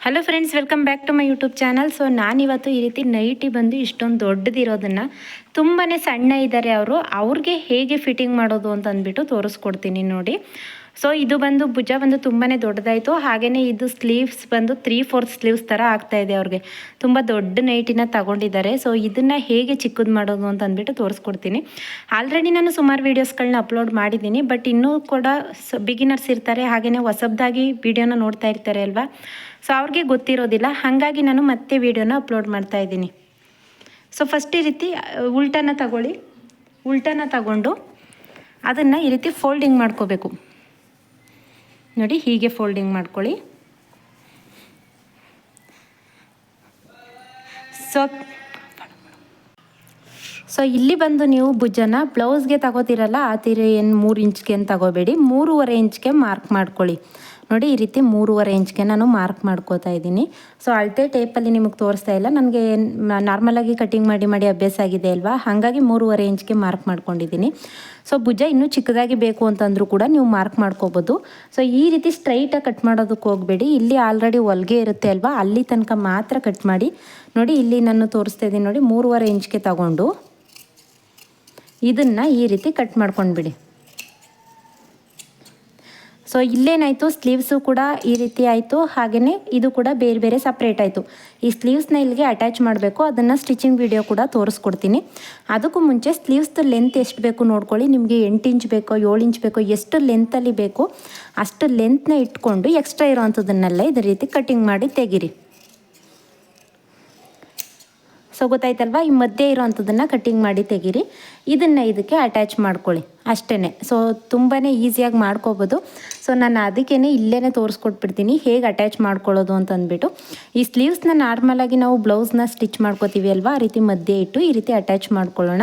Hello friends, welcome back to my YouTube channel. So ನಾನಿವತ್ತು ಈ ರೀತಿ ನೈಟಿ ಬಂದು ಇಷ್ಟೊಂದು ದೊಡ್ಡದಿರೋದನ್ನು ತುಂಬಾ ಸಣ್ಣ ಇದ್ದಾರೆ ಅವ್ರಿಗೆ ಹೇಗೆ ಫಿಟ್ಟಿಂಗ್ ಮಾಡೋದು ಅಂತ ಅಂದ್ಬಿಟ್ಟು ತೋರಿಸ್ಕೊಡ್ತೀನಿ ನೋಡಿ. ಸೊ ಇದು ಬಂದು ಭುಜ ಬಂದು ತುಂಬಾ ದೊಡ್ಡದಾಯಿತು. ಹಾಗೆಯೇ ಇದು ಸ್ಲೀವ್ಸ್ ಬಂದು 3/4 ಸ್ಲೀವ್ಸ್ ಥರ ಆಗ್ತಾಯಿದೆ. ಅವ್ರಿಗೆ ತುಂಬ ದೊಡ್ಡ ನೈಟಿನ ತಗೊಂಡಿದ್ದಾರೆ. ಸೊ ಇದನ್ನು ಹೇಗೆ ಚಿಕ್ಕದು ಮಾಡೋದು ಅಂತ ಅಂದ್ಬಿಟ್ಟು ತೋರಿಸ್ಕೊಡ್ತೀನಿ. ಆಲ್ರೆಡಿ ನಾನು ಸುಮಾರು ವೀಡಿಯೋಸ್ಗಳನ್ನ ಅಪ್ಲೋಡ್ ಮಾಡಿದ್ದೀನಿ, ಬಟ್ ಇನ್ನೂ ಕೂಡ ಬಿಗಿನರ್ಸ್ ಇರ್ತಾರೆ, ಹಾಗೆಯೇ ಹೊಸಬ್ದಾಗಿ ವೀಡಿಯೋನ ನೋಡ್ತಾ ಇರ್ತಾರೆ ಅಲ್ವಾ. ಸೊ ಅವ್ರಿಗೆ ಗೊತ್ತಿರೋದಿಲ್ಲ, ಹಾಗಾಗಿ ನಾನು ಮತ್ತೆ ವೀಡಿಯೋನ ಅಪ್ಲೋಡ್ ಮಾಡ್ತಾ ಇದ್ದೀನಿ. ಸೊ ಫಸ್ಟ್ ಈ ರೀತಿ ಉಲ್ಟನ ತಗೊಳ್ಳಿ. ಉಲ್ಟನ ತಗೊಂಡು ಅದನ್ನು ಈ ರೀತಿ ಫೋಲ್ಡಿಂಗ್ ಮಾಡ್ಕೋಬೇಕು ನೋಡಿ. ಹೀಗೆ ಫೋಲ್ಡಿಂಗ್ ಮಾಡ್ಕೊಳ್ಳಿ. ಸೊ ಇಲ್ಲಿ ಬಂದು ನೀವು ಭುಜನ ಬ್ಲೌಸ್ಗೆ ತಗೋತಿರಲ್ಲ ಆ ತೀರ ಏನು 3 ಇಂಚ್ಗೆ ಏನು ತಗೋಬೇಡಿ, 3.5 ಇಂಚ್ಗೆ ಮಾರ್ಕ್ ಮಾಡ್ಕೊಳ್ಳಿ ನೋಡಿ. ಈ ರೀತಿ 3.5 ಇಂಚ್ಗೆ ನಾನು ಮಾರ್ಕ್ ಮಾಡ್ಕೋತಾ ಇದ್ದೀನಿ. ಸೊ ಅಳತೆ ಟೇಪಲ್ಲಿ ನಿಮಗೆ ತೋರಿಸ್ತಾ ಇಲ್ಲ, ನನಗೆ ನಾರ್ಮಲಾಗಿ ಕಟಿಂಗ್ ಮಾಡಿ ಅಭ್ಯಾಸ ಆಗಿದೆ ಅಲ್ವಾ, ಹಾಗಾಗಿ 3.5 ಇಂಚ್ಗೆ ಮಾರ್ಕ್ ಮಾಡ್ಕೊಂಡಿದ್ದೀನಿ. ಸೊ ಭುಜ ಇನ್ನೂ ಚಿಕ್ಕದಾಗಿ ಬೇಕು ಅಂತಂದರೂ ಕೂಡ ನೀವು ಮಾರ್ಕ್ ಮಾಡ್ಕೋಬೋದು. ಸೊ ಈ ರೀತಿ ಸ್ಟ್ರೈಟಾಗಿ ಕಟ್ ಮಾಡೋದಕ್ಕೆ ಹೋಗಬೇಡಿ. ಇಲ್ಲಿ ಆಲ್ರೆಡಿ ಹೊಲಿಗೆ ಇರುತ್ತೆ ಅಲ್ವಾ, ಅಲ್ಲಿ ತನಕ ಮಾತ್ರ ಕಟ್ ಮಾಡಿ ನೋಡಿ. ಇಲ್ಲಿ ನಾನು ತೋರಿಸ್ತಾ ಇದ್ದೀನಿ ನೋಡಿ, 3.5 ಇಂಚ್ಗೆ ತಗೊಂಡು ಇದನ್ನು ಈ ರೀತಿ ಕಟ್ ಮಾಡ್ಕೊಂಡ್ಬಿಡಿ. ಸೊ ಇಲ್ಲೇನಾಯಿತು, ಸ್ಲೀವ್ಸು ಕೂಡ ಈ ರೀತಿ ಆಯಿತು, ಹಾಗೆಯೇ ಇದು ಕೂಡ ಬೇರೆ ಬೇರೆ ಸಪ್ರೇಟ್ ಆಯಿತು. ಈ ಸ್ಲೀವ್ಸ್ನ ಇಲ್ಲಿಗೆ ಅಟ್ಯಾಚ್ ಮಾಡಬೇಕು, ಅದನ್ನು ಸ್ಟಿಚಿಂಗ್ ವಿಡಿಯೋ ಕೂಡ ತೋರಿಸ್ಕೊಡ್ತೀನಿ. ಅದಕ್ಕೂ ಮುಂಚೆ ಸ್ಲೀವ್ಸ್ದು ಲೆಂತ್ ಎಷ್ಟು ಬೇಕು ನೋಡ್ಕೊಳ್ಳಿ. ನಿಮಗೆ 8 ಇಂಚ್ ಬೇಕೋ 7 ಇಂಚ್ ಬೇಕೋ, ಎಷ್ಟು ಲೆಂತಲ್ಲಿ ಬೇಕು ಅಷ್ಟು ಲೆಂತ್ನ ಇಟ್ಕೊಂಡು ಎಕ್ಸ್ಟ್ರಾ ಇರೋವಂಥದ್ದನ್ನೆಲ್ಲ ಇದೇ ರೀತಿ ಕಟ್ಟಿಂಗ್ ಮಾಡಿ ತೆಗೀರಿ. ಸೊ ಗೊತ್ತಾಯ್ತಲ್ವ, ಈ ಮಧ್ಯೆ ಇರೋವಂಥದ್ದನ್ನು ಕಟ್ಟಿಂಗ್ ಮಾಡಿ ತೆಗೀರಿ. ಇದನ್ನು ಇದಕ್ಕೆ ಅಟ್ಯಾಚ್ ಮಾಡ್ಕೊಳ್ಳಿ ಅಷ್ಟೇ. ಸೊ ತುಂಬಾ ಈಸಿಯಾಗಿ ಮಾಡ್ಕೋಬೋದು. ಸೊ ನಾನು ಅದಕ್ಕೇ ಇಲ್ಲೇ ತೋರಿಸ್ಕೊಟ್ಬಿಡ್ತೀನಿ ಹೇಗೆ ಅಟ್ಯಾಚ್ ಮಾಡ್ಕೊಳ್ಳೋದು ಅಂತ ಅಂದ್ಬಿಟ್ಟು. ಈ ಸ್ಲೀವ್ಸ್ನ ನಾರ್ಮಲಾಗಿ ನಾವು ಬ್ಲೌಸ್ನ ಸ್ಟಿಚ್ ಮಾಡ್ಕೋತೀವಿ ಅಲ್ವಾ, ಆ ರೀತಿ ಮಧ್ಯೆ ಇಟ್ಟು ಈ ರೀತಿ ಅಟ್ಯಾಚ್ ಮಾಡ್ಕೊಳ್ಳೋಣ.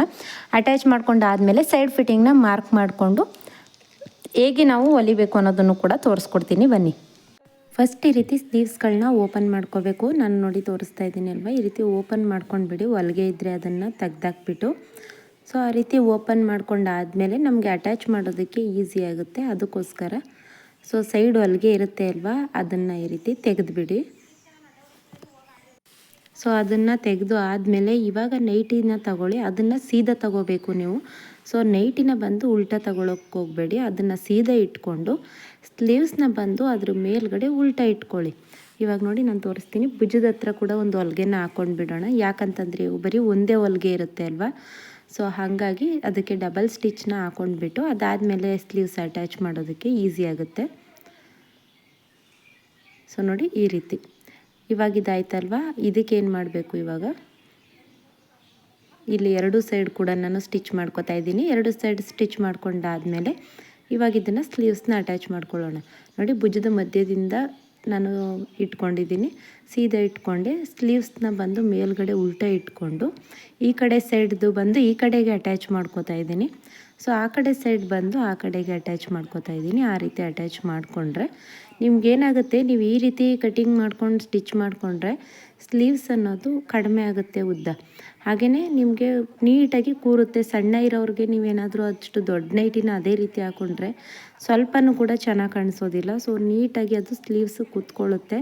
ಅಟ್ಯಾಚ್ ಮಾಡ್ಕೊಂಡಾದಮೇಲೆ ಸೈಡ್ ಫಿಟ್ಟಿಂಗ್ನ ಮಾರ್ಕ್ ಮಾಡಿಕೊಂಡು ಹೇಗೆ ನಾವು ಹೊಲಿಬೇಕು ಅನ್ನೋದನ್ನು ಕೂಡ ತೋರಿಸ್ಕೊಡ್ತೀನಿ ಬನ್ನಿ. ಫಸ್ಟ್ ಈ ರೀತಿ ಸ್ಲೀವ್ಸ್ಗಳನ್ನ ಓಪನ್ ಮಾಡ್ಕೋಬೇಕು. ನಾನು ನೋಡಿ ತೋರಿಸ್ತಾ ಇದ್ದೀನಿ ಅಲ್ವಾ, ಈ ರೀತಿ ಓಪನ್ ಮಾಡ್ಕೊಂಡ್ಬಿಡಿ. ಹೊಲಿಗೆ ಇದ್ದರೆ ಅದನ್ನು ತೆಗ್ದಾಕ್ಬಿಟ್ಟು ಸೊ ಆ ರೀತಿ ಓಪನ್ ಮಾಡ್ಕೊಂಡಾದಮೇಲೆ ನಮಗೆ ಅಟ್ಯಾಚ್ ಮಾಡೋದಕ್ಕೆ ಈಸಿ ಆಗುತ್ತೆ. ಅದಕ್ಕೋಸ್ಕರ ಸೊ ಸೈಡ್ ಹೊಲಿಗೆ ಇರುತ್ತೆ ಅಲ್ವಾ, ಅದನ್ನು ಈ ರೀತಿ ತೆಗೆದುಬಿಡಿ. ಸೊ ಅದನ್ನು ತೆಗೆದು ಆದಮೇಲೆ ಇವಾಗ ನೈಟಿನ ತಗೊಳ್ಳಿ, ಅದನ್ನು ಸೀದಾ ತಗೋಬೇಕು ನೀವು. ಸೊ ನೈಟಿನ ಬಂದು ಉಲ್ಟಾ ತಗೊಳ್ಳೋಕ್ಕೆ ಹೋಗಬೇಡಿ, ಅದನ್ನು ಸೀದಾ ಇಟ್ಕೊಂಡು ಸ್ಲೀವ್ಸ್ನ ಬಂದು ಅದ್ರ ಮೇಲ್ಗಡೆ ಉಲ್ಟಾ ಇಟ್ಕೊಳ್ಳಿ. ಇವಾಗ ನೋಡಿ ನಾನು ತೋರಿಸ್ತೀನಿ. ಭುಜದ ಹತ್ರ ಕೂಡ ಒಂದು ಹೊಲಿಗೆನ ಹಾಕ್ಕೊಂಡು ಬಿಡೋಣ, ಯಾಕಂತಂದರೆ ಬರೀ ಒಂದೇ ಹೊಲಿಗೆ ಇರುತ್ತೆ ಅಲ್ವಾ. ಸೊ ಹಾಗಾಗಿ ಅದಕ್ಕೆ ಡಬಲ್ ಸ್ಟಿಚ್ನ ಹಾಕ್ಕೊಂಡ್ಬಿಟ್ಟು ಅದಾದಮೇಲೆ ಸ್ಲೀವ್ಸ್ ಅಟ್ಯಾಚ್ ಮಾಡೋದಕ್ಕೆ ಈಸಿ ಆಗುತ್ತೆ. ಸೊ ನೋಡಿ ಈ ರೀತಿ ಇವಾಗ ಇದಾಯ್ತಲ್ವಾ. ಇದಕ್ಕೇನು ಮಾಡಬೇಕು, ಇವಾಗ ಇಲ್ಲಿ 2 ಸೈಡ್ ಕೂಡ ನಾನು ಸ್ಟಿಚ್ ಮಾಡ್ಕೊತಾ ಇದ್ದೀನಿ. 2 ಸೈಡ್ ಸ್ಟಿಚ್ ಮಾಡ್ಕೊಂಡಾದಮೇಲೆ ಇವಾಗ ಇದನ್ನು ಸ್ಲೀವ್ಸ್ನ ಅಟ್ಯಾಚ್ ಮಾಡ್ಕೊಳ್ಳೋಣ ನೋಡಿ. ಭುಜದ ಮಧ್ಯದಿಂದ ನಾನು ಇಟ್ಕೊಂಡಿದ್ದೀನಿ, ಸೀದಾ ಇಟ್ಕೊಂಡೆ. ಸ್ಲೀವ್ಸ್ನ ಬಂದು ಮೇಲ್ಗಡೆ ಉಲ್ಟಾ ಇಟ್ಕೊಂಡು ಈ ಕಡೆ ಸೈಡ್ದು ಬಂದು ಈ ಕಡೆಗೆ ಅಟ್ಯಾಚ್ ಮಾಡ್ಕೊತಾ ಇದ್ದೀನಿ. ಸೊ ಆ ಕಡೆ ಸೈಡ್ ಬಂದು ಆ ಕಡೆಗೆ ಅಟ್ಯಾಚ್ ಮಾಡ್ಕೊತಾ ಇದ್ದೀನಿ. ಆ ರೀತಿ ಅಟ್ಯಾಚ್ ಮಾಡಿಕೊಂಡ್ರೆ ನಿಮ್ಗೇನಾಗುತ್ತೆ, ನೀವು ಈ ರೀತಿ ಕಟಿಂಗ್ ಮಾಡ್ಕೊಂಡು ಸ್ಟಿಚ್ ಮಾಡಿಕೊಂಡ್ರೆ ಸ್ಲೀವ್ಸ್ ಅನ್ನೋದು ಕಡಿಮೆ ಆಗುತ್ತೆ ಉದ್ದ, ಹಾಗೆಯೇ ನಿಮಗೆ ನೀಟಾಗಿ ಕೂರುತ್ತೆ. ಸಣ್ಣ ಇರೋರಿಗೆ ನೀವೇನಾದರೂ ಅಷ್ಟು ದೊಡ್ಡ ನೈಟಿನ ಅದೇ ರೀತಿ ಹಾಕ್ಕೊಂಡ್ರೆ ಸ್ವಲ್ಪನೂ ಕೂಡ ಚೆನ್ನಾಗಿ ಕಾಣಿಸೋದಿಲ್ಲ. ಸೊ ನೀಟಾಗಿ ಅದು ಸ್ಲೀವ್ಸು ಕೂತ್ಕೊಳ್ಳುತ್ತೆ.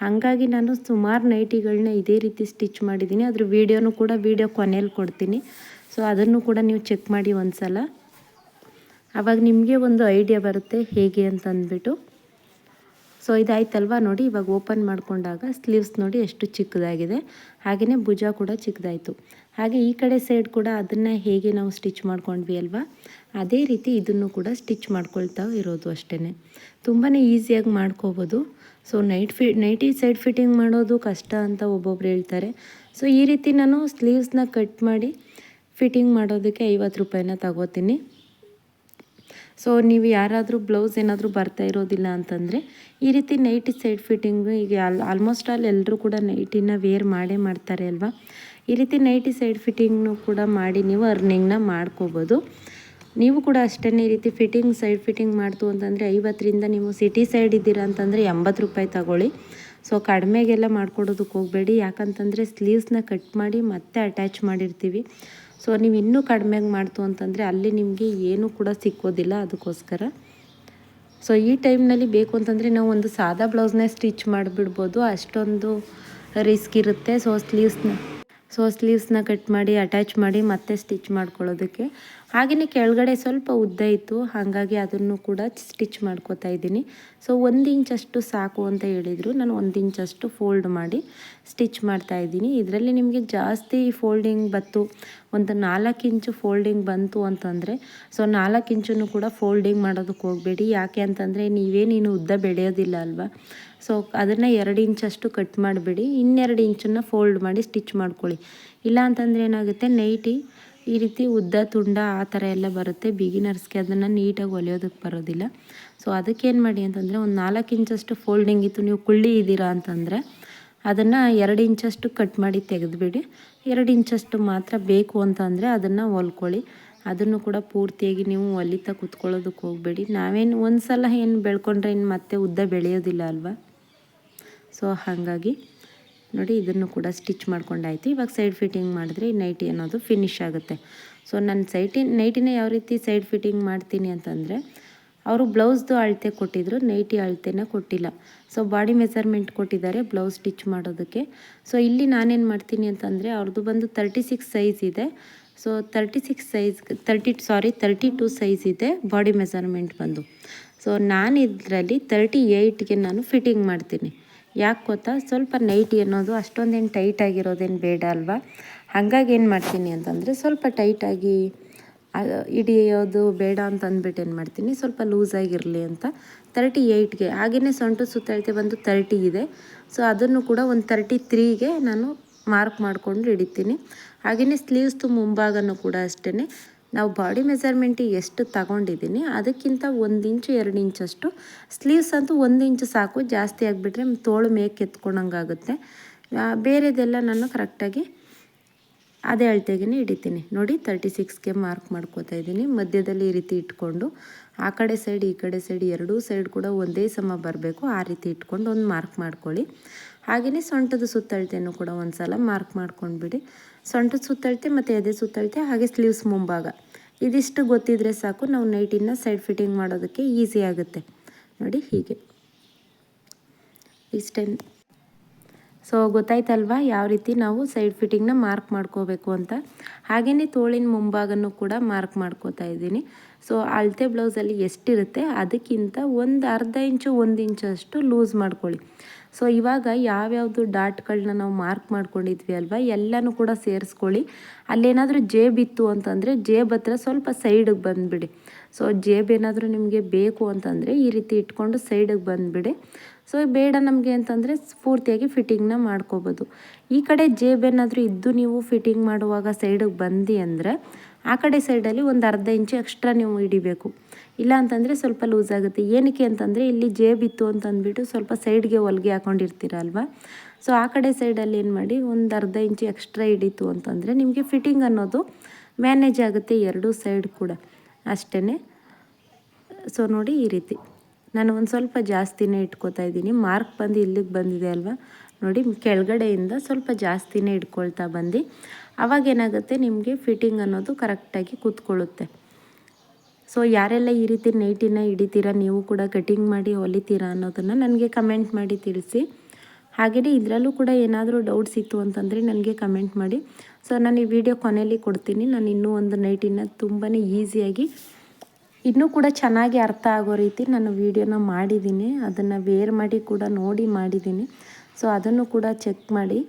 ಹಾಗಾಗಿ ನಾನು ಸುಮಾರು ನೈಟಿಗಳನ್ನ ಇದೇ ರೀತಿ ಸ್ಟಿಚ್ ಮಾಡಿದ್ದೀನಿ. ಅದ್ರ ವೀಡಿಯೋನೂ ಕೂಡ ವೀಡಿಯೋ ಕೊನೆಯಲ್ಲಿ ಕೊಡ್ತೀನಿ. ಸೊ ಅದನ್ನು ಕೂಡ ನೀವು ಚೆಕ್ ಮಾಡಿ ಒಂದು ಸಲ, ಆವಾಗ ನಿಮಗೆ ಒಂದು ಐಡಿಯಾ ಬರುತ್ತೆ ಹೇಗೆ ಅಂತಂದ್ಬಿಟ್ಟು. ಸೊ ಇದಾಯ್ತಲ್ವ ನೋಡಿ. ಇವಾಗ ಓಪನ್ ಮಾಡಿಕೊಂಡಾಗ ಸ್ಲೀವ್ಸ್ ನೋಡಿ ಎಷ್ಟು ಚಿಕ್ಕದಾಗಿದೆ, ಹಾಗೆಯೇ ಭುಜ ಕೂಡ ಚಿಕ್ಕದಾಯಿತು. ಹಾಗೆ ಈ ಕಡೆ ಸೈಡ್ ಕೂಡ ಅದನ್ನು ಹೇಗೆ ನಾವು ಸ್ಟಿಚ್ ಮಾಡ್ಕೊಂಡ್ವಿ ಅಲ್ವಾ, ಅದೇ ರೀತಿ ಇದನ್ನು ಕೂಡ ಸ್ಟಿಚ್ ಮಾಡ್ಕೊಳ್ತಾ ಇರೋದು ಅಷ್ಟೇ. ತುಂಬಾ ಈಸಿಯಾಗಿ ಮಾಡ್ಕೋಬೋದು. ಸೊ ನೈಟಿ ಸೈಡ್ ಫಿಟ್ಟಿಂಗ್ ಮಾಡೋದು ಕಷ್ಟ ಅಂತ ಒಬ್ಬೊಬ್ರು ಹೇಳ್ತಾರೆ. ಸೊ ಈ ರೀತಿ ನಾನು ಸ್ಲೀವ್ಸ್ನ ಕಟ್ ಮಾಡಿ ಫಿಟ್ಟಿಂಗ್ ಮಾಡೋದಕ್ಕೆ 50 ರೂಪಾಯಿನ ತಗೋತೀನಿ. ಸೊ ನೀವು ಯಾರಾದರೂ ಬ್ಲೌಸ್ ಏನಾದರೂ ಬರ್ತಾ ಇರೋದಿಲ್ಲ ಅಂತಂದರೆ ಈ ರೀತಿ ನೈಟಿ ಸೈಡ್ ಫಿಟ್ಟಿಂಗು ಈಗ ಆಲ್ಮೋಸ್ಟ್ ಎಲ್ಲರೂ ಕೂಡ ನೈಟಿನ ವೇರ್ ಮಾಡೇ ಮಾಡ್ತಾರೆ ಅಲ್ವಾ. ಈ ರೀತಿ ನೈಟಿ ಸೈಡ್ ಫಿಟ್ಟಿಂಗ್ನು ಕೂಡ ಮಾಡಿ ನೀವು ಅರ್ನಿಂಗ್ನ ಮಾಡ್ಕೋಬೋದು. ನೀವು ಕೂಡ ಅಷ್ಟೇ ಈ ರೀತಿ ಸೈಡ್ ಫಿಟ್ಟಿಂಗ್ ಮಾಡ್ತು ಅಂತಂದರೆ 50ರಿಂದ, ನೀವು ಸಿಟಿ ಸೈಡ್ ಇದ್ದೀರಾ ಅಂತಂದರೆ 80 ರೂಪಾಯಿ ತಗೊಳ್ಳಿ. ಸೊ ಕಡಿಮೆಗೆಲ್ಲ ಮಾಡ್ಕೊಡೋದಕ್ಕೆ ಹೋಗಬೇಡಿ, ಯಾಕಂತಂದರೆ ಸ್ಲೀವ್ಸ್ನ ಕಟ್ ಮಾಡಿ ಮತ್ತೆ ಅಟ್ಯಾಚ್ ಮಾಡಿರ್ತೀವಿ. ಸೊ ನೀವು ಇನ್ನೂ ಕಡಿಮೆಗೆ ಮಾಡ್ತು ಅಂತಂದರೆ ಅಲ್ಲಿ ನಿಮಗೆ ಏನೂ ಕೂಡ ಸಿಕ್ಕೋದಿಲ್ಲ. ಅದಕ್ಕೋಸ್ಕರ ಸೊ ಈ ಟೈಮ್ನಲ್ಲಿ ಬೇಕು ಅಂತಂದರೆ ನಾವು ಒಂದು ಸಾದಾ ಬ್ಲೌಸ್ನ ಸ್ಟಿಚ್ ಮಾಡಿಬಿಡ್ಬೋದು, ಅಷ್ಟೊಂದು ರಿಸ್ಕ್ ಇರುತ್ತೆ. ಸ್ಲೀವ್ಸ್ನ ಕಟ್ ಮಾಡಿ ಅಟ್ಯಾಚ್ ಮಾಡಿ ಮತ್ತೆ ಸ್ಟಿಚ್ ಮಾಡ್ಕೊಳ್ಳೋದಕ್ಕೆ. ಹಾಗೆಯೇ ಕೆಳಗಡೆ ಸ್ವಲ್ಪ ಉದ್ದ ಇತ್ತು, ಹಾಗಾಗಿ ಅದನ್ನು ಕೂಡ ಸ್ಟಿಚ್ ಮಾಡ್ಕೋತಾ ಇದ್ದೀನಿ. ಸೊ 1 ಇಂಚಷ್ಟು ಸಾಕು ಅಂತ ಹೇಳಿದರು, ನಾನು 1 ಇಂಚಷ್ಟು ಫೋಲ್ಡ್ ಮಾಡಿ ಸ್ಟಿಚ್ ಮಾಡ್ತಾ ಇದ್ದೀನಿ. ಇದರಲ್ಲಿ ನಿಮಗೆ ಜಾಸ್ತಿ ಫೋಲ್ಡಿಂಗ್ ಬಂತು, ಒಂದು 4 ಇಂಚು ಫೋಲ್ಡಿಂಗ್ ಬಂತು ಅಂತಂದರೆ ಸೊ 4 ಇಂಚನ್ನು ಕೂಡ ಫೋಲ್ಡಿಂಗ್ ಮಾಡೋದಕ್ಕೆ ಹೋಗಬೇಡಿ. ಯಾಕೆ ಅಂತಂದರೆ ನೀವೇನೇನು ಉದ್ದ ಬೆಳೆಯೋದಿಲ್ಲ ಅಲ್ವಾ. ಸೊ ಅದನ್ನು 2 ಇಂಚಷ್ಟು ಕಟ್ ಮಾಡಿಬಿಡಿ, 2 ಇಂಚನ್ನು ಫೋಲ್ಡ್ ಮಾಡಿ ಸ್ಟಿಚ್ ಮಾಡ್ಕೊಳ್ಳಿ. ಇಲ್ಲ ಅಂತಂದರೆ ಏನಾಗುತ್ತೆ, ನೈಟಿ ಈ ರೀತಿ ಉದ್ದ ತುಂಡ ಆ ಥರ ಎಲ್ಲ ಬರುತ್ತೆ. ಬಿಗಿನರ್ಸ್ಗೆ ಅದನ್ನು ನೀಟಾಗಿ ಹೊಲಿಯೋದಕ್ಕೆ ಬರೋದಿಲ್ಲ. ಸೊ ಅದಕ್ಕೇನು ಮಾಡಿ ಅಂತಂದರೆ ಒಂದು 4 ಇಂಚಷ್ಟು ಫೋಲ್ಡಿಂಗ್ ಇತ್ತು, ನೀವು ಕುಳ್ಳಿ ಇದ್ದೀರಾ ಅಂತಂದರೆ ಅದನ್ನು 2 ಇಂಚಷ್ಟು ಕಟ್ ಮಾಡಿ ತೆಗೆದುಬಿಡಿ. 2 ಇಂಚಷ್ಟು ಮಾತ್ರ ಬೇಕು ಅಂತಂದರೆ ಅದನ್ನು ಹೊಲ್ಕೊಳ್ಳಿ. ಅದನ್ನು ಕೂಡ ಪೂರ್ತಿಯಾಗಿ ನೀವು ಹೊಲಿತಾ ಕೂತ್ಕೊಳ್ಳೋದಕ್ಕೆ ಹೋಗಬೇಡಿ. ನಾವೇನು ಒಂದು ಸಲ ಏನು ಬೆಳ್ಕೊಂಡ್ರೆ ಇನ್ನು ಮತ್ತೆ ಉದ್ದ ಬೆಳೆಯೋದಿಲ್ಲ ಅಲ್ವಾ. ಸೊ ಹಾಗಾಗಿ ನೋಡಿ ಇದನ್ನು ಕೂಡ ಸ್ಟಿಚ್ ಮಾಡ್ಕೊಂಡಾಯ್ತು. ಇವಾಗ ಸೈಡ್ ಫಿಟ್ಟಿಂಗ್ ಮಾಡಿದ್ರೆ ಈ ನೈಟಿ ಅನ್ನೋದು ಫಿನಿಶ್ ಆಗುತ್ತೆ. ಸೊ ನಾನು ನೈಟಿನ ಯಾವ ರೀತಿ ಸೈಡ್ ಫಿಟ್ಟಿಂಗ್ ಮಾಡ್ತೀನಿ ಅಂತಂದರೆ, ಅವರು ಬ್ಲೌಸ್ದು ಅಳತೆ ಕೊಟ್ಟಿದ್ದರು, ನೈಟಿ ಅಳತೆನ ಕೊಟ್ಟಿಲ್ಲ. ಸೊ ಬಾಡಿ ಮೆಜರ್ಮೆಂಟ್ ಕೊಟ್ಟಿದ್ದಾರೆ ಬ್ಲೌಸ್ ಸ್ಟಿಚ್ ಮಾಡೋದಕ್ಕೆ. ಸೊ ಇಲ್ಲಿ ನಾನೇನು ಮಾಡ್ತೀನಿ ಅಂತಂದರೆ, ಅವ್ರದ್ದು ಬಂದು 36 ಸೈಜ್ ಇದೆ. ಸೊ 32 ಸೈಜ್ ಇದೆ ಬಾಡಿ ಮೆಜರ್ಮೆಂಟ್ ಬಂದು. ಸೊ ನಾನು ಇದರಲ್ಲಿ 38ಗೆ ನಾನು ಫಿಟ್ಟಿಂಗ್ ಮಾಡ್ತೀನಿ. ಯಾಕೆ ಗೊತ್ತಾ, ಸ್ವಲ್ಪ ನೈಟಿ ಅನ್ನೋದು ಅಷ್ಟೊಂದೇನು ಟೈಟ್ ಆಗಿರೋದೇನು ಬೇಡ ಅಲ್ವಾ. ಹಾಗಾಗಿ ಏನು ಮಾಡ್ತೀನಿ ಅಂತಂದರೆ ಸ್ವಲ್ಪ ಟೈಟಾಗಿ ಹಿಡಿಯೋದು ಬೇಡ ಅಂತ ಅಂದ್ಬಿಟ್ಟು ಏನು ಮಾಡ್ತೀನಿ, ಸ್ವಲ್ಪ ಲೂಸಾಗಿರಲಿ ಅಂತ 38ಗೆ. ಹಾಗೆಯೇ ಸೊಂಟು ಸುತ್ತಳತೆ ಬಂದು 30 ಇದೆ. ಸೊ ಅದನ್ನು ಕೂಡ ಒಂದು 33ಗೆ ನಾನು ಮಾರ್ಕ್ ಮಾಡಿಕೊಂಡು ಹಿಡಿತೀನಿ. ಹಾಗೆಯೇ ಸ್ಲೀವ್ಸ್ದು ಮುಂಭಾಗನೂ ಕೂಡ ಅಷ್ಟೇ, ನಾವು ಬಾಡಿ ಮೆಜರ್ಮೆಂಟಿಗೆ ಎಷ್ಟು ತಗೊಂಡಿದ್ದೀನಿ ಅದಕ್ಕಿಂತ 1 ಇಂಚು 2 ಇಂಚಷ್ಟು ಸ್ಲೀವ್ಸ್ ಅಂತೂ 1 ಇಂಚು ಸಾಕು. ಜಾಸ್ತಿ ಆಗಿಬಿಟ್ರೆ ತೋಳು ಮೇಕೆ ಎತ್ಕೊಂಡಂಗಾಗುತ್ತೆ. ಬೇರೆದೆಲ್ಲ ನಾನು ಕರೆಕ್ಟಾಗಿ ಅದೇ ಅಳತೆಗೆ ಹಿಡಿತೀನಿ. ನೋಡಿ 36ಗೆ ಮಾರ್ಕ್ ಮಾಡ್ಕೋತಾ ಇದ್ದೀನಿ. ಮಧ್ಯದಲ್ಲಿ ಈ ರೀತಿ ಇಟ್ಕೊಂಡು ಆ ಕಡೆ ಸೈಡ್ ಈ ಕಡೆ ಸೈಡ್ ಎರಡೂ ಸೈಡ್ ಕೂಡ ಒಂದೇ ಸಮ ಬರಬೇಕು, ಆ ರೀತಿ ಇಟ್ಕೊಂಡು ಒಂದು ಮಾರ್ಕ್ ಮಾಡ್ಕೊಳ್ಳಿ. ಹಾಗೆಯೇ ಸೊಂಟದ ಸುತ್ತಳತೆಯನ್ನು ಕೂಡ ಒಂದು ಸಲ ಮಾರ್ಕ್ ಮಾಡ್ಕೊಂಡ್ಬಿಡಿ. ಸೊಂಟದ ಸುತ್ತಳತೆ ಮತ್ತು ಎದೆ ಸುತ್ತಳತೆ, ಹಾಗೆ ಸ್ಲೀವ್ಸ್ ಮುಂಭಾಗ ಇದಿಷ್ಟು ಗೊತ್ತಿದ್ರೆ ಸಾಕು, ನಾವು ನೈಟಿನ ಸೈಡ್ ಫಿಟ್ಟಿಂಗ್ ಮಾಡೋದಕ್ಕೆ ಈಸಿ ಆಗುತ್ತೆ. ನೋಡಿ ಹೀಗೆ ಇಷ್ಟೇ. ಸೊ ಗೊತ್ತಾಯ್ತಲ್ವಾ ಯಾವ ರೀತಿ ನಾವು ಸೈಡ್ ಫಿಟ್ಟಿಂಗ್ನ ಮಾರ್ಕ್ ಮಾಡ್ಕೋಬೇಕು ಅಂತ. ಹಾಗೆಯೇ ತೋಳಿನ ಮುಂಭಾಗನೂ ಕೂಡ ಮಾರ್ಕ್ ಮಾಡ್ಕೋತಾ ಇದ್ದೀನಿ. ಸೊ ಅಳತೆ ಬ್ಲೌಸಲ್ಲಿ ಎಷ್ಟಿರುತ್ತೆ ಅದಕ್ಕಿಂತ ಒಂದು ಅರ್ಧ ಇಂಚು 1 ಇಂಚಷ್ಟು ಲೂಸ್ ಮಾಡ್ಕೊಳ್ಳಿ. ಸೊ ಇವಾಗ ಯಾವ್ಯಾವುದು ಡಾಟ್ಗಳನ್ನ ನಾವು ಮಾರ್ಕ್ ಮಾಡ್ಕೊಂಡಿದ್ವಿ ಅಲ್ವಾ, ಎಲ್ಲನೂ ಕೂಡ ಸೇರಿಸ್ಕೊಳ್ಳಿ. ಅಲ್ಲೇನಾದರೂ ಜೇಬ್ ಇತ್ತು ಅಂತಂದರೆ ಜೇಬ್ ಹತ್ರ ಸ್ವಲ್ಪ ಸೈಡಿಗೆ ಬಂದುಬಿಡಿ. ಸೊ ಜೇಬ್ ಏನಾದರೂ ನಿಮಗೆ ಬೇಕು ಅಂತಂದರೆ ಈ ರೀತಿ ಇಟ್ಕೊಂಡು ಸೈಡಿಗೆ ಬಂದುಬಿಡಿ. ಸೊ ಬೇಡ ನಮಗೆ ಅಂತಂದರೆ ಪೂರ್ತಿಯಾಗಿ ಫಿಟ್ಟಿಂಗ್ನ ಮಾಡ್ಕೋಬೋದು. ಈ ಕಡೆ ಜೇಬ್ ಏನಾದರೂ ಇದ್ದು ನೀವು ಫಿಟ್ಟಿಂಗ್ ಮಾಡುವಾಗ ಸೈಡಿಗೆ ಬಂದು ಅಂದರೆ ಆ ಕಡೆ ಸೈಡಲ್ಲಿ ಒಂದು ಅರ್ಧ ಇಂಚು ಎಕ್ಸ್ಟ್ರಾ ನೀವು ಹಿಡಿಬೇಕು. ಇಲ್ಲ ಅಂತಂದರೆ ಸ್ವಲ್ಪ ಲೂಸ್ ಆಗುತ್ತೆ. ಏನಕ್ಕೆ ಅಂತಂದರೆ ಇಲ್ಲಿ ಜೇಬ್ ಇತ್ತು ಅಂತಂದ್ಬಿಟ್ಟು ಸ್ವಲ್ಪ ಸೈಡ್ಗೆ ಹೊಲಿಗೆ ಹಾಕೊಂಡಿರ್ತೀರ ಅಲ್ವಾ. ಸೊ ಆ ಕಡೆ ಸೈಡಲ್ಲಿ ಏನು ಮಾಡಿ ಒಂದು ಅರ್ಧ ಇಂಚು ಎಕ್ಸ್ಟ್ರಾ ಹಿಡಿತು ಅಂತಂದರೆ ನಿಮಗೆ ಫಿಟ್ಟಿಂಗ್ ಅನ್ನೋದು ಮ್ಯಾನೇಜ್ ಆಗುತ್ತೆ ಎರಡೂ ಸೈಡ್ ಕೂಡ ಅಷ್ಟೇ. ಸೊ ನೋಡಿ ಈ ರೀತಿ ನಾನು ಒಂದು ಸ್ವಲ್ಪ ಜಾಸ್ತಿನೇ ಇಟ್ಕೋತಾ ಇದ್ದೀನಿ. ಮಾರ್ಕ್ ಬಂದು ಇಲ್ಲಿಗೆ ಬಂದಿದೆ ಅಲ್ವಾ, ನೋಡಿ ಕೆಳಗಡೆಯಿಂದ ಸ್ವಲ್ಪ ಜಾಸ್ತಿನೇ ಇಟ್ಕೊಳ್ತಾ ಬಂದು ಅವಾಗೇನಾಗುತ್ತೆ ನಿಮಗೆ ಫಿಟ್ಟಿಂಗ್ ಅನ್ನೋದು ಕರೆಕ್ಟಾಗಿ ಕೂತ್ಕೊಳ್ಳುತ್ತೆ. ಸೊ ಯಾರೆಲ್ಲ ಈ ರೀತಿ ನೈಟಿನ ಹಿಡಿತೀರಾ, ನೀವು ಕೂಡ ಕಟಿಂಗ್ ಮಾಡಿ ಹೊಲಿತೀರಾ ಅನ್ನೋದನ್ನು ನನಗೆ ಕಮೆಂಟ್ ಮಾಡಿ ತಿಳಿಸಿ. ಹಾಗೆಯೇ ಇದರಲ್ಲೂ ಕೂಡ ಏನಾದರೂ ಡೌಟ್ಸ್ ಇತ್ತು ಅಂತಂದರೆ ನನಗೆ ಕಮೆಂಟ್ ಮಾಡಿ. ಸೊ ನಾನು ಈ ವಿಡಿಯೋ ಕೊನೆಯಲ್ಲಿ ಕೊಡ್ತೀನಿ. ನಾನು ಇನ್ನೂ ಒಂದು ನೈಟಿನ ತುಂಬಾ ಈಸಿಯಾಗಿ ಇನ್ನೂ ಕೂಡ ಚೆನ್ನಾಗಿ ಅರ್ಥ ಆಗೋ ರೀತಿ ನಾನು ವಿಡಿಯೋನ ಮಾಡಿದ್ದೀನಿ. ಅದನ್ನು ವೇರ್ ಮಾಡಿ ಕೂಡ ನೋಡಿ ಮಾಡಿದ್ದೀನಿ. ಸೊ ಅದನ್ನು ಕೂಡ ಚೆಕ್ ಮಾಡಿ.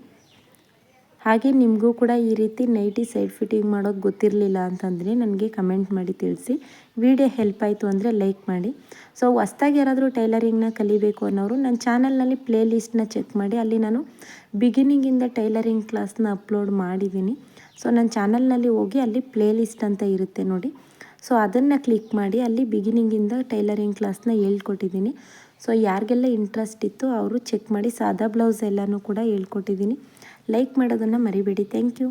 ಹಾಗೆ ನಿಮಗೂ ಕೂಡ ಈ ರೀತಿ ನೈಟಿ ಸೈಡ್ ಫಿಟ್ಟಿಂಗ್ ಮಾಡೋದು ಗೊತ್ತಿರಲಿಲ್ಲ ಅಂತಂದರೆ ನನಗೆ ಕಮೆಂಟ್ ಮಾಡಿ ತಿಳಿಸಿ. ವಿಡಿಯೋ ಹೆಲ್ಪ್ ಆಯಿತು ಅಂದರೆ ಲೈಕ್ ಮಾಡಿ. ಸೊ ಹೊಸ್ದಾಗಿ ಯಾರಾದರೂ ಟೈಲರಿಂಗ್ನ ಕಲಿಬೇಕು ಅನ್ನೋರು ನನ್ನ ಚಾನಲ್ನಲ್ಲಿ ಪ್ಲೇ ಲಿಸ್ಟ್ನ ಚೆಕ್ ಮಾಡಿ, ಅಲ್ಲಿ ನಾನು ಬಿಗಿನಿಂಗಿಂದ ಟೈಲರಿಂಗ್ ಕ್ಲಾಸ್ನ ಅಪ್ಲೋಡ್ ಮಾಡಿದ್ದೀನಿ. ಸೊ ನನ್ನ ಚಾನಲ್ನಲ್ಲಿ ಹೋಗಿ ಅಲ್ಲಿ ಪ್ಲೇ ಲಿಸ್ಟ್ ಅಂತ ಇರುತ್ತೆ ನೋಡಿ. ಸೊ ಅದನ್ನು ಕ್ಲಿಕ್ ಮಾಡಿ, ಅಲ್ಲಿ ಬಿಗಿನಿಂಗಿಂದ ಟೈಲರಿಂಗ್ ಕ್ಲಾಸ್ನ ಹೇಳ್ಕೊಟ್ಟಿದ್ದೀನಿ. ಸೊ ಯಾರಿಗೆಲ್ಲ ಇಂಟ್ರೆಸ್ಟ್ ಇತ್ತು ಅವರು ಚೆಕ್ ಮಾಡಿ. ಸಾದಾ ಬ್ಲೌಸ್ ಎಲ್ಲನೂ ಕೂಡ ಹೇಳ್ಕೊಟ್ಟಿದ್ದೀನಿ. ಲೈಕ್ ಮಾಡೋದನ್ನು ಮರಿಬೇಡಿ. Thank you.